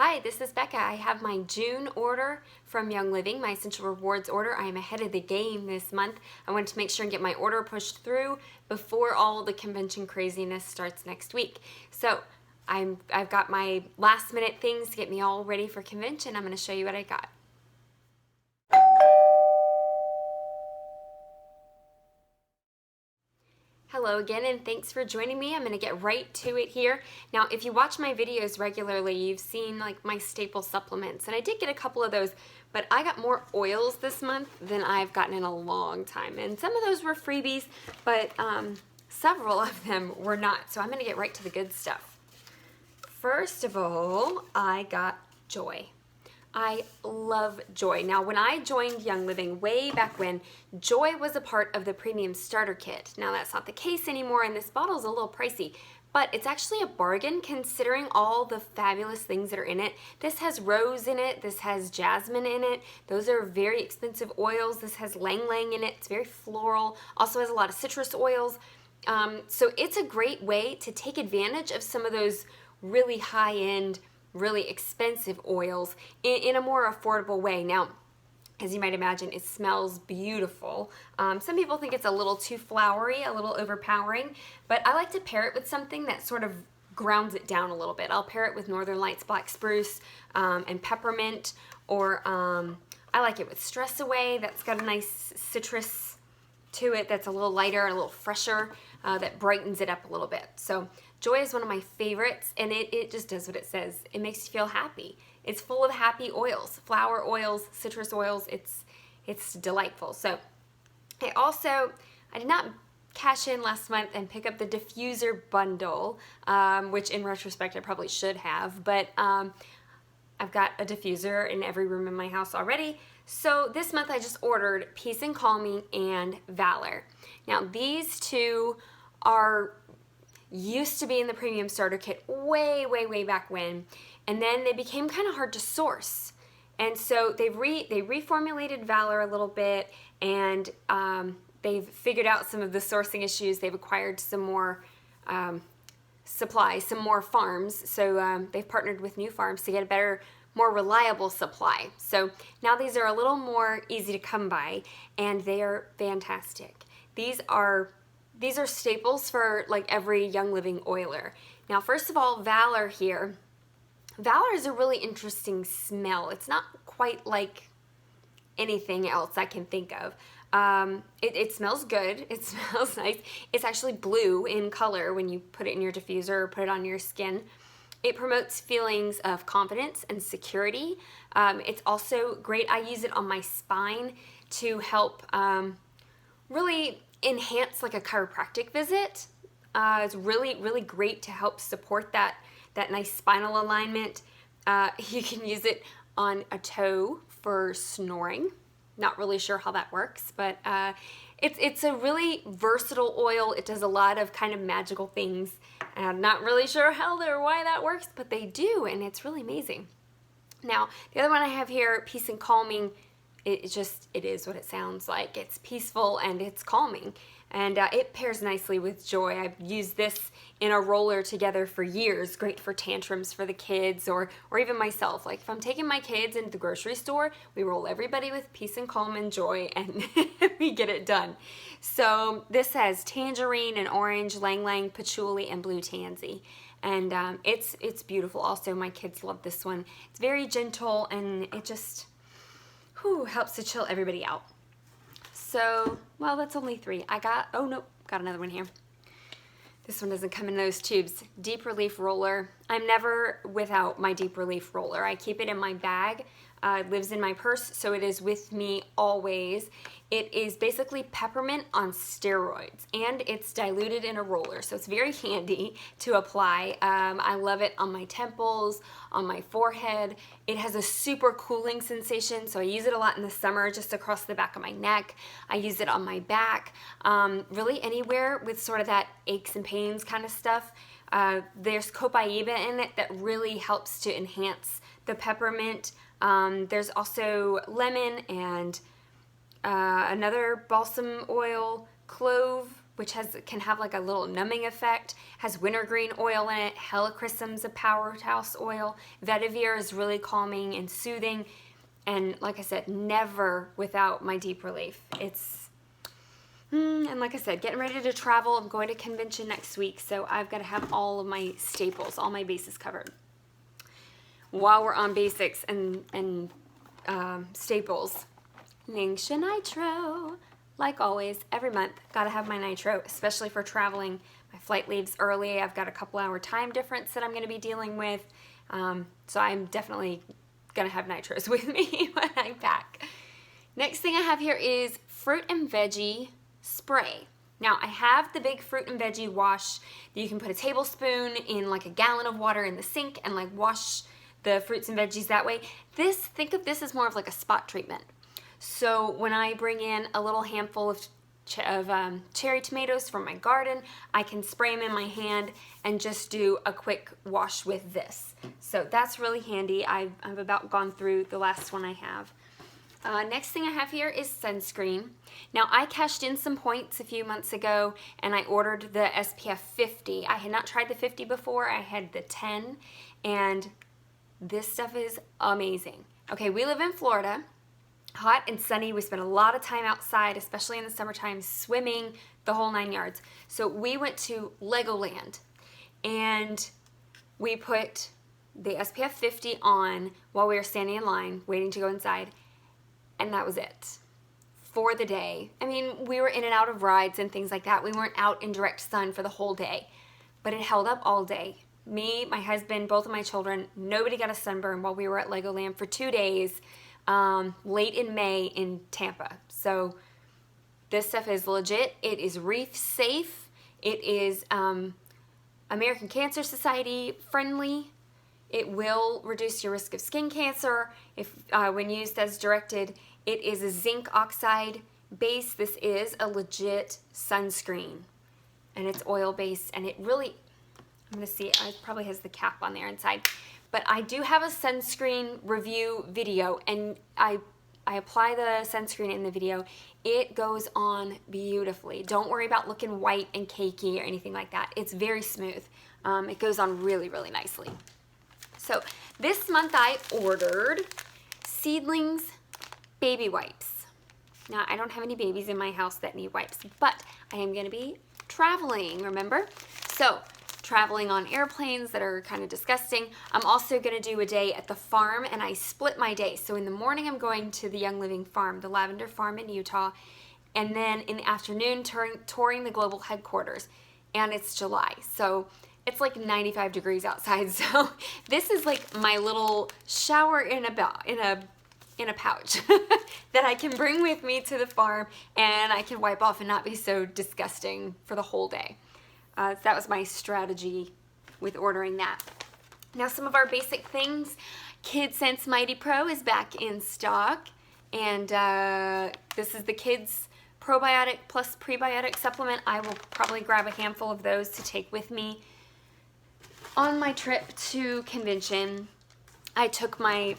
Hi, this is Becca. I have my June order from Young Living, my Essential Rewards order. I am ahead of the game this month. I wanted to make sure and get my order pushed through before all the convention craziness starts next week. So I've got my last minute things to get me all ready for convention. I'm going to show you what I got. Hello again, and thanks for joining me. I'm going to get right to it here. Now, if you watch my videos regularly, you've seen like my staple supplements, and I did get a couple of those, but I got more oils this month than I've gotten in a long time, and some of those were freebies, but several of them were not, so I'm going to get right to the good stuff. First of all, I got Joy. I love Joy. Now, when I joined Young Living way back when, Joy was a part of the premium starter kit. Now, that's not the case anymore, and this bottle is a little pricey, but it's actually a bargain considering all the fabulous things that are in it. This has rose in it. This has jasmine in it. Those are very expensive oils. This has ylang ylang in it. It's very floral. Also has a lot of citrus oils. So it's a great way to take advantage of some of those really high-end, really expensive oils in a more affordable way. Now, as you might imagine, it smells beautiful. Some people think it's a little too flowery, a little overpowering, but I like to pair it with something that sort of grounds it down a little bit. I'll pair it with Northern Lights Black Spruce and peppermint, or I like it with Stress Away. That's got a nice citrus to it that's a little lighter and a little fresher, that brightens it up a little bit. So Joy is one of my favorites, and it just does what it says. It makes you feel happy. It's full of happy oils, flower oils, citrus oils. It's delightful. So I did not cash in last month and pick up the diffuser bundle, which in retrospect I probably should have, but I've got a diffuser in every room in my house already. So this month I just ordered Peace and Calming and Valor. Now these two used to be in the premium starter kit way back when, and then they became kind of hard to source. And so they reformulated Valor a little bit, and they've figured out some of the sourcing issues. They've acquired some more supply, some more farms. So they've partnered with new farms to get a better, more reliable supply. So now these are a little more easy to come by, and they are fantastic. These are staples for like every Young Living oiler. Now, first of all, Valor here. Valor is a really interesting smell. It's not quite like anything else I can think of. It smells good. It smells nice. It's actually blue in color when you put it in your diffuser or put it on your skin. It promotes feelings of confidence and security. It's also great. I use it on my spine to help really enhance like a chiropractic visit. It's really great to help support that nice spinal alignment. You can use it on a toe for snoring. Not really sure how that works, but it's a really versatile oil. It does a lot of kind of magical things. I'm not really sure how or why that works, but they do, and it's really amazing. Now, the other one I have here, Peace and Calming, it is what it sounds like. It's peaceful and it's calming, and it pairs nicely with Joy. I've used this in a roller together for years. Great for tantrums for the kids, or even myself. Like if I'm taking my kids into the grocery store, we roll everybody with Peace and Calm and Joy, and we get it done. So this has tangerine and orange, ylang ylang, patchouli, and blue tansy. And it's beautiful. Also, my kids love this one. It's very gentle, and it just helps to chill everybody out. So, well, that's only 3. got another one here. This one doesn't come in those tubes. Deep Relief Roller. I'm never without my Deep Relief Roller. I keep it in my bag. It lives in my purse, so it is with me always. It is basically peppermint on steroids, and it's diluted in a roller, so it's very handy to apply. I love it on my temples, on my forehead. It has a super cooling sensation, so I use it a lot in the summer just across the back of my neck. I use it on my back, really anywhere with sort of that aches and pains kind of stuff. There's copaiba in it that really helps to enhance the peppermint. There's also lemon and another balsam oil, clove, which can have like a little numbing effect, has wintergreen oil in it. Helichrysum's a powerhouse oil. Vetiver is really calming and soothing. And like I said, never without my Deep Relief. And like I said, getting ready to travel. I'm going to convention next week, so I've got to have all of my staples, all my bases covered. While we're on basics and staples, Ningxia Nitro. Like always, every month, gotta have my Nitro, especially for traveling. My flight leaves early. I've got a couple-hour time difference that I'm gonna be dealing with. So I'm definitely gonna have Nitros with me when I pack. Next thing I have here is fruit and veggie spray. Now, I have the big fruit and veggie wash that you can put a tablespoon in like a gallon of water in the sink and like wash the fruits and veggies that way. Think of this as more of like a spot treatment. So when I bring in a little handful of cherry tomatoes from my garden, I can spray them in my hand and just do a quick wash with this. So that's really handy. I've about gone through the last one I have. Next thing I have here is sunscreen. Now, I cashed in some points a few months ago and I ordered the SPF 50. I had not tried the 50 before. I had the 10, and this stuff is amazing. Okay, we live in Florida. Hot and sunny. We spend a lot of time outside, especially in the summertime, swimming, the whole 9 yards. So we went to Legoland and we put the SPF 50 on while we were standing in line waiting to go inside, and that was it for the day. I mean, we were in and out of rides and things like that. We weren't out in direct sun for the whole day, but it held up all day. Me, my husband, both of my children, nobody got a sunburn while we were at Legoland for 2 days. Late in May in Tampa. So this stuff is legit. It is reef safe. It is American Cancer Society friendly. It will reduce your risk of skin cancer if when used as directed. It is a zinc oxide base. This is a legit sunscreen, and it's oil based, and it really, I'm going to see, it probably has the cap on there inside. But I do have a sunscreen review video, and I apply the sunscreen in the video. It goes on beautifully. Don't worry about looking white and cakey or anything like that. It's very smooth. It goes on really, really nicely. So this month I ordered Seedlings baby wipes. Now, I don't have any babies in my house that need wipes, but I am going to be traveling, remember? So traveling on airplanes that are kind of disgusting. I'm also going to do a day at the farm, and I split my day. So in the morning, I'm going to the Young Living Farm, the lavender farm in Utah, and then in the afternoon, touring the global headquarters. And it's July, so it's like 95 degrees outside. So this is like my little shower in a pouch that I can bring with me to the farm, and I can wipe off and not be so disgusting for the whole day. That was my strategy with ordering that. Now, some of our basic things. Kid Sense Mighty Pro is back in stock, and this is the Kids Probiotic plus Prebiotic Supplement. I will probably grab a handful of those to take with me. On my trip to convention, I took my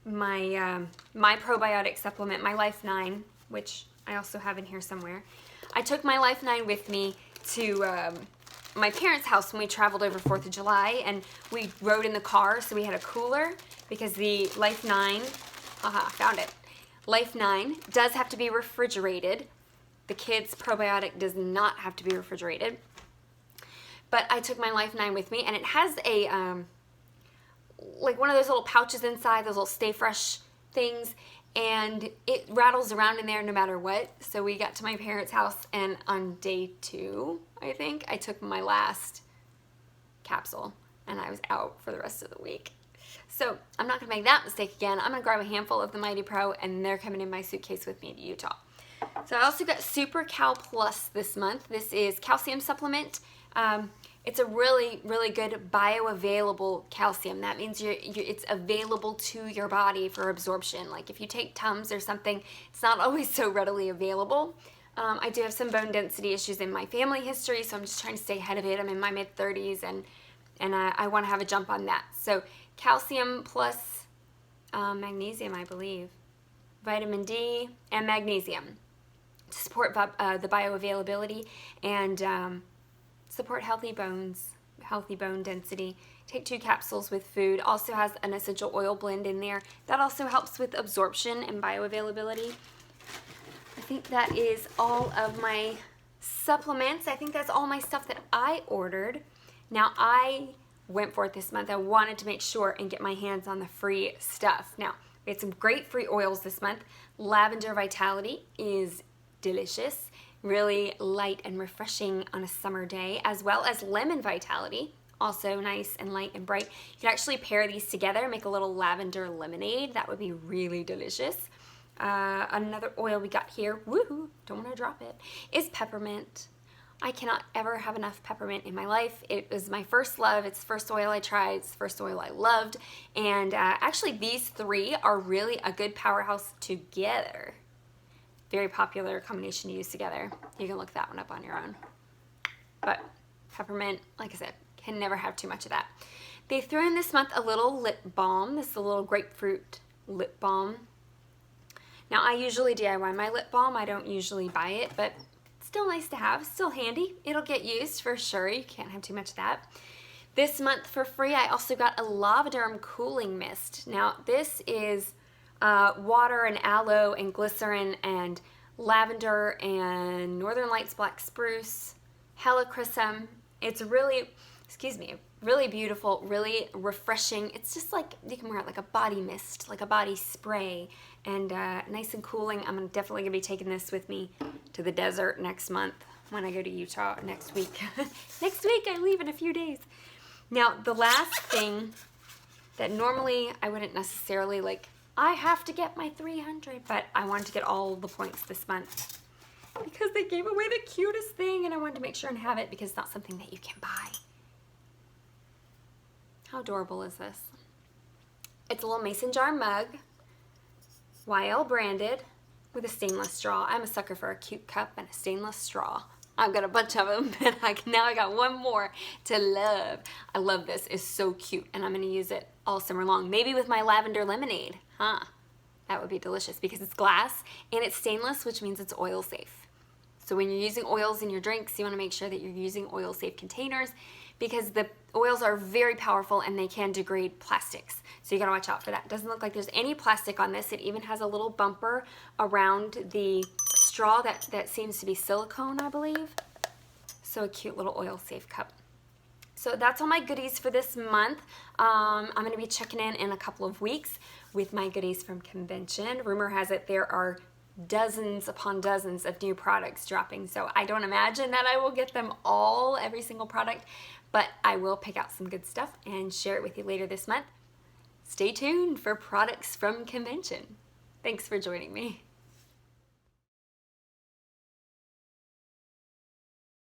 probiotic supplement, my Life 9, which I also have in here somewhere. I took my Life 9 with me to my parents' house when we traveled over 4th of July, and we rode in the car, so we had a cooler because the Life 9, found it. Life 9 does have to be refrigerated. The Kids Probiotic does not have to be refrigerated. But I took my Life 9 with me, and it has a, like one of those little pouches inside, those little Stay Fresh things, and it rattles around in there no matter what. So we got to my parents' house, and on day 2, I think, I took my last capsule, and I was out for the rest of the week. So I'm not going to make that mistake again. I'm going to grab a handful of the Mighty Pro, and they're coming in my suitcase with me to Utah. So I also got Super Cal Plus this month. This is calcium supplement. It's a really, really good bioavailable calcium. That means it's available to your body for absorption. Like if you take Tums or something, it's not always so readily available. I do have some bone density issues in my family history, so I'm just trying to stay ahead of it. I'm in my mid-30s, and I want to have a jump on that. So calcium plus magnesium, I believe, vitamin D, and magnesium. to support the bioavailability and support healthy bones, healthy bone density. Take 2 capsules with food. Also has an essential oil blend in there. That also helps with absorption and bioavailability. I think that is all of my supplements. I think that's all my stuff that I ordered. Now I went for it this month. I wanted to make sure and get my hands on the free stuff. Now, we had some great free oils this month. Lavender Vitality is delicious, really light and refreshing on a summer day, as well as Lemon Vitality, also nice and light and bright. You can actually pair these together, make a little lavender lemonade. That would be really delicious. Another oil we got here, woohoo, don't want to drop it, is peppermint. I cannot ever have enough peppermint in my life. It was my first love. It's the first oil I tried. It's the first oil I loved. And actually these 3 are really a good powerhouse together. Very popular combination to use together. You can look that one up on your own. But peppermint, like I said, can never have too much of that. They threw in this month a little lip balm. This is a little grapefruit lip balm. Now I usually DIY my lip balm. I don't usually buy it, but still nice to have, still handy. It'll get used for sure. You can't have too much of that. This month for free, I also got a Lavaderm cooling mist. Now this is water and aloe and glycerin and lavender and Northern Lights black spruce, helichrysum. It's really, really beautiful, really refreshing. It's just like, you can wear it like a body mist, like a body spray, and nice and cooling. I'm definitely gonna be taking this with me to the desert next month when I go to Utah next week. Next week, I leave in a few days. Now, the last thing that normally I wouldn't necessarily like, I have to get my 300, but I wanted to get all the points this month because they gave away the cutest thing and I wanted to make sure and have it because it's not something that you can buy. How adorable is this? It's a little mason jar mug, YL branded, with a stainless straw. I'm a sucker for a cute cup and a stainless straw. I've got a bunch of them, but now I got one more to love. I love this. It's so cute, and I'm going to use it all summer long. Maybe with my lavender lemonade, huh? That would be delicious because it's glass and it's stainless, which means it's oil safe. So when you're using oils in your drinks, you want to make sure that you're using oil safe containers because the oils are very powerful and they can degrade plastics. So you gotta watch out for that. It doesn't look like there's any plastic on this. It even has a little bumper around the straw that seems to be silicone, I believe. So a cute little oil safe cup. So that's all my goodies for this month. I'm gonna be checking in a couple of weeks with my goodies from convention. Rumor has it there are dozens upon dozens of new products dropping. So I don't imagine that I will get them all, every single product, but I will pick out some good stuff and share it with you later this month. Stay tuned for products from convention. Thanks for joining me.